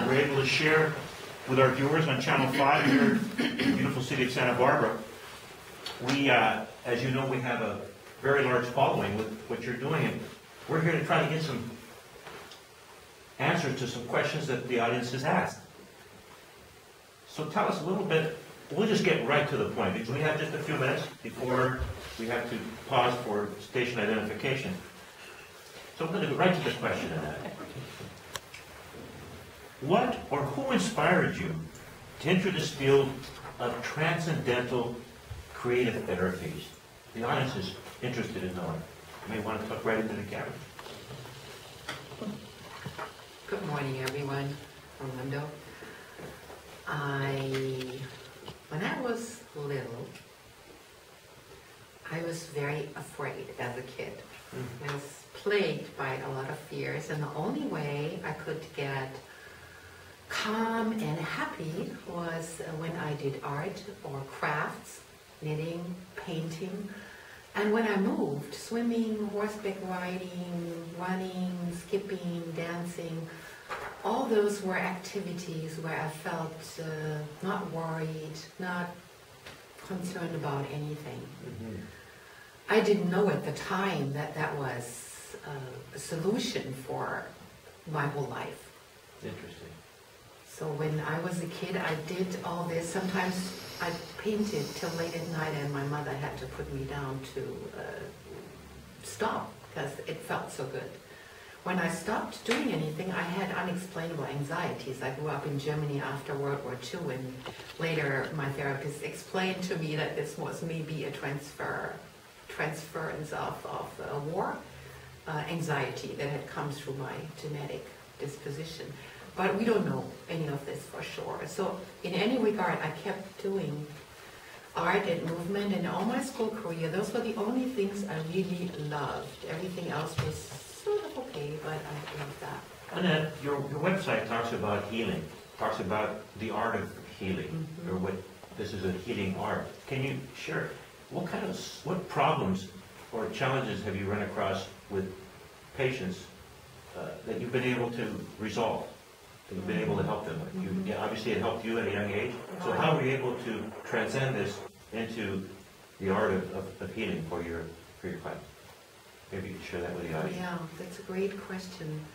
we're able to share with our viewers on Channel 5 here in the beautiful city of Santa Barbara. We, as you know, we have a very large following with what you're doing, and we're here to try to get some answers to some questions that the audience has asked. So tell us a little bit, we'll just get right to the point, because we have just a few minutes before we have to pause for station identification. So I'm going to go right to the question, Annette. What or who inspired you to enter this field of transcendental creative therapies? The audience is interested in knowing. You may want to talk right into the camera. Good morning, everyone. Orlando. When I was little, I was very afraid as a kid. I was plagued by a lot of fears, and the only way I could get calm and happy was when I did art or crafts, knitting, painting. And when I moved, swimming, horseback riding, running, skipping, dancing, all those were activities where I felt not worried, not concerned about anything. I didn't know at the time that that was a solution for my whole life. Interesting. So when I was a kid, I did all this. Sometimes I painted till late at night, and my mother had to put me down to stop because it felt so good. When I stopped doing anything, I had unexplainable anxieties. I grew up in Germany after World War II, and later my therapist explained to me that this was maybe a transference of war anxiety that had come through my genetic disposition. But we don't know any of this for sure. So in any regard, I kept doing art and movement, and all my school career, those were the only things I really loved. Everything else was sort of okay, but I loved that. Annette, your website talks about healing, talks about the art of healing, or what this is a healing art. Can you share what problems or challenges have you run across with patients that you've been able to resolve? That you've been able to help them. Obviously it helped you at a young age. So how were you able to transcend this into the art of healing for your clients? Maybe you could share that with the audience. Yeah, that's a great question.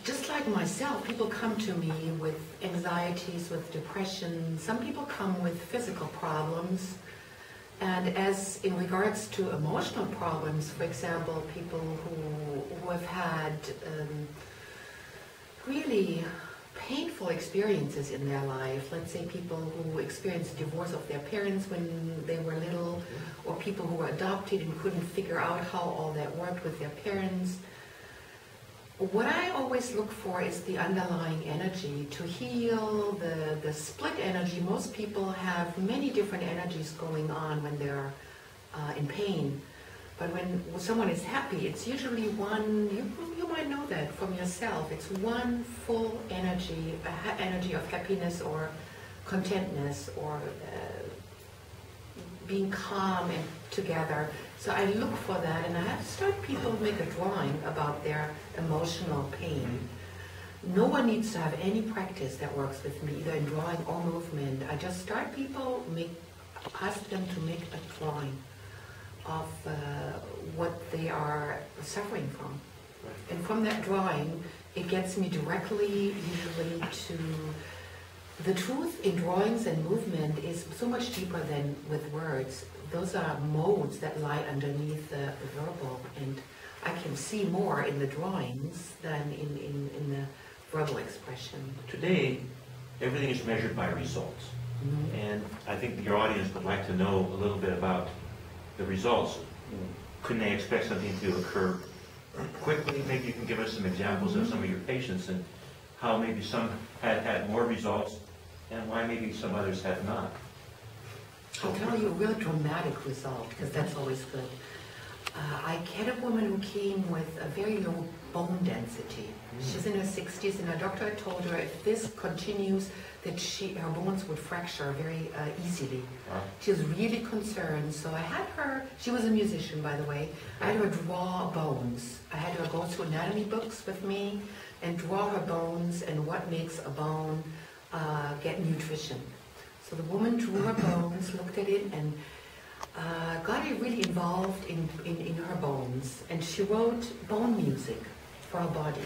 Just like myself, people come to me with anxieties, with depression. Some people come with physical problems. And as in regards to emotional problems, for example, people who have had really painful experiences in their life. Let's say people who experienced divorce of their parents when they were little, or people who were adopted and couldn't figure out how all that worked with their parents. What I always look for is the underlying energy to heal, the split energy. Most people have many different energies going on when they're in pain. But when someone is happy, it's usually one, you might know that from yourself, it's one full energy, energy of happiness or contentness or being calm and together. So I look for that, and I have started people make a drawing about their emotional pain. No one needs to have any practice that works with me, either in drawing or movement. I just start people, ask them to make a drawing of what they are suffering from. And from that drawing, it gets me directly, usually, to the truth in drawings and movement is so much deeper than with words. Those are modes that lie underneath the verbal, and I can see more in the drawings than in the verbal expression. Today, everything is measured by results. And I think your audience would like to know a little bit about the results. Couldn't they expect something to occur quickly? Maybe you can give us some examples of some of your patients and how maybe some had more results and why maybe some others have not. I'll tell you a real dramatic result, because that's always good. I had a woman who came with a very low bone density. She's in her 60s, and her doctor had told her if this continues, that her bones would fracture very easily. Wow. She was really concerned, so I had her, she was a musician by the way, I had her draw bones. I had her go through anatomy books with me and draw her bones and what makes a bone get nutrition. So the woman drew her bones, looked at it, and got really involved in her bones. And she wrote bone music for her body,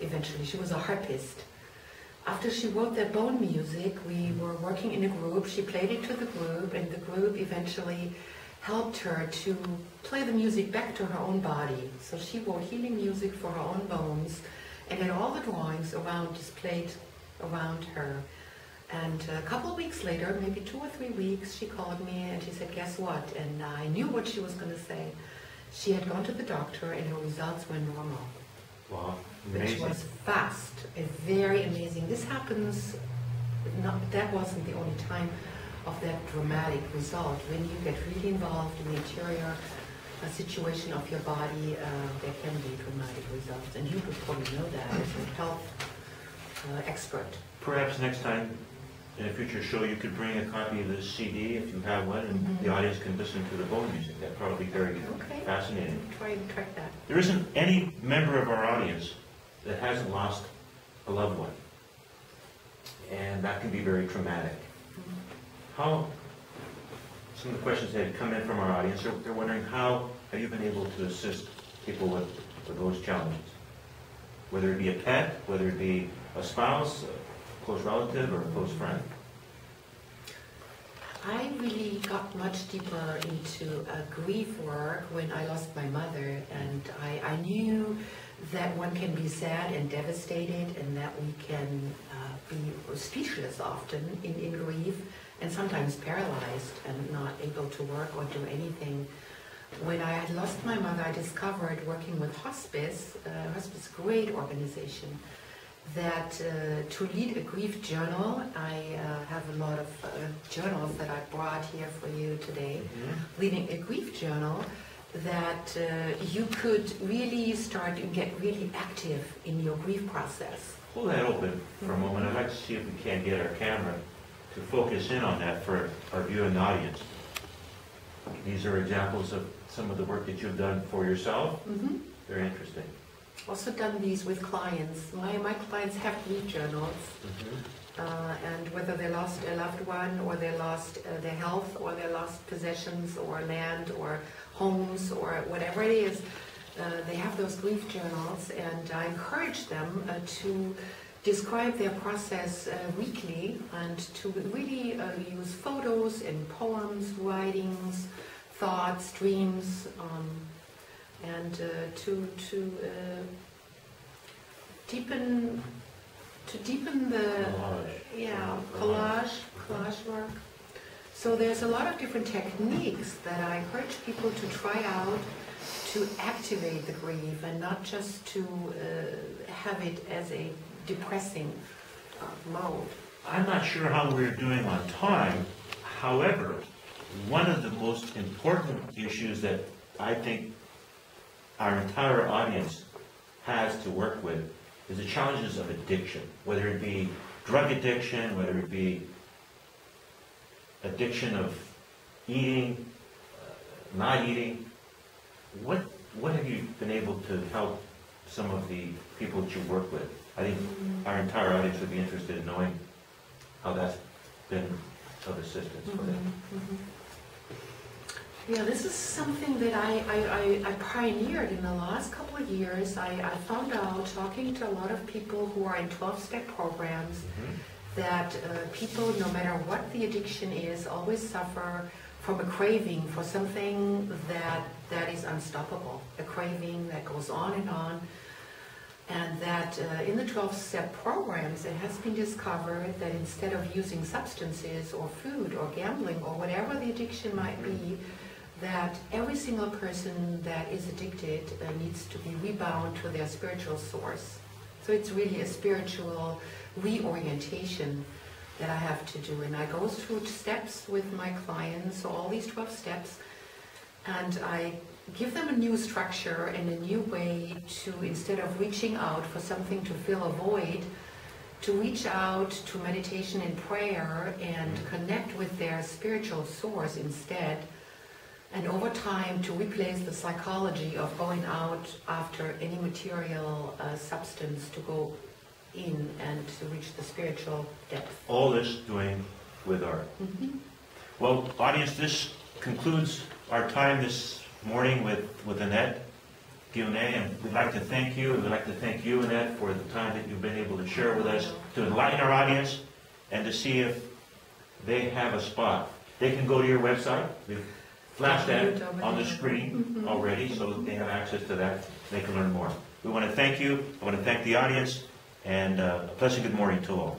eventually. She was a harpist. After she wrote that bone music, we were working in a group. She played it to the group, and the group eventually helped her to play the music back to her own body. So she wrote healing music for her own bones, and had all the drawings around displayed around her. And a couple of weeks later, maybe 2 or 3 weeks, she called me and she said, guess what? And I knew what she was going to say. She had gone to the doctor and her results were normal. Wow, Which amazing. was fast, very amazing. This happens, that wasn't the only time of that dramatic result. When you get really involved in the interior situation of your body, there can be dramatic results. And you would probably know that as a health expert. Perhaps next time in a future show you could bring a copy of this CD if you have one, and the audience can listen to the bone music. That'd probably be very fascinating. Try and track that. There isn't any member of our audience that hasn't lost a loved one, and that can be very traumatic. How, some of the questions that had come in from our audience, they're wondering how have you been able to assist people with those challenges? Whether it be a pet, whether it be a spouse, a close relative, or a close friend. I really got much deeper into grief work when I lost my mother, and I knew that one can be sad and devastated, and that we can be speechless often in grief, and sometimes paralyzed and not able to work or do anything. When I had lost my mother, I discovered working with hospice, hospice is a great organization, that to lead a grief journal, I have a lot of journals that I brought here for you today, leading a grief journal, that you could really start to get really active in your grief process. Pull that open for a moment. I'd like to see if we can get our camera to focus in on that for our viewing audience. These are examples of some of the work that you've done for yourself. Very interesting. Also done these with clients. My clients have grief journals, and whether they lost a loved one, or they lost their health, or they lost possessions, or land, or homes, or whatever it is, they have those grief journals, and I encourage them to describe their process weekly, and to really use photos and poems, writings, thoughts, dreams, and to deepen the collage work. So there's a lot of different techniques that I encourage people to try out to activate the grief, and not just to have it as a depressing mode. I'm not sure how we're doing on time. However, one of the most important issues that I think our entire audience has to work with is the challenges of addiction, whether it be drug addiction, whether it be addiction of eating, not eating. What have you been able to help some of the people that you work with? I think our entire audience would be interested in knowing how that's been of assistance for them. Yeah, this is something that I pioneered in the last couple of years. I found out, talking to a lot of people who are in 12-step programs, that people, no matter what the addiction is, always suffer from a craving for something that is unstoppable, a craving that goes on, and that in the 12-step programs, it has been discovered that instead of using substances or food or gambling or whatever the addiction might be, that every single person that is addicted needs to be rebound to their spiritual source. So it's really a spiritual reorientation that I have to do. And I go through steps with my clients, all these 12 steps, and I give them a new structure and a new way to, instead of reaching out for something to fill a void, to reach out to meditation and prayer and connect with their spiritual source instead. And over time to replace the psychology of going out after any material substance to go in and to reach the spiritual depth. All this doing with art. Well, audience, this concludes our time this morning with Annette Guionet, and we'd like to thank you, and we'd like to thank you, Annette, for the time that you've been able to share with us, to enlighten our audience, and to see if they have a spot. They can go to your website. We've flashed that on the screen already, so they have access to that. They can learn more. We want to thank you. I want to thank the audience, and a pleasant good morning to all.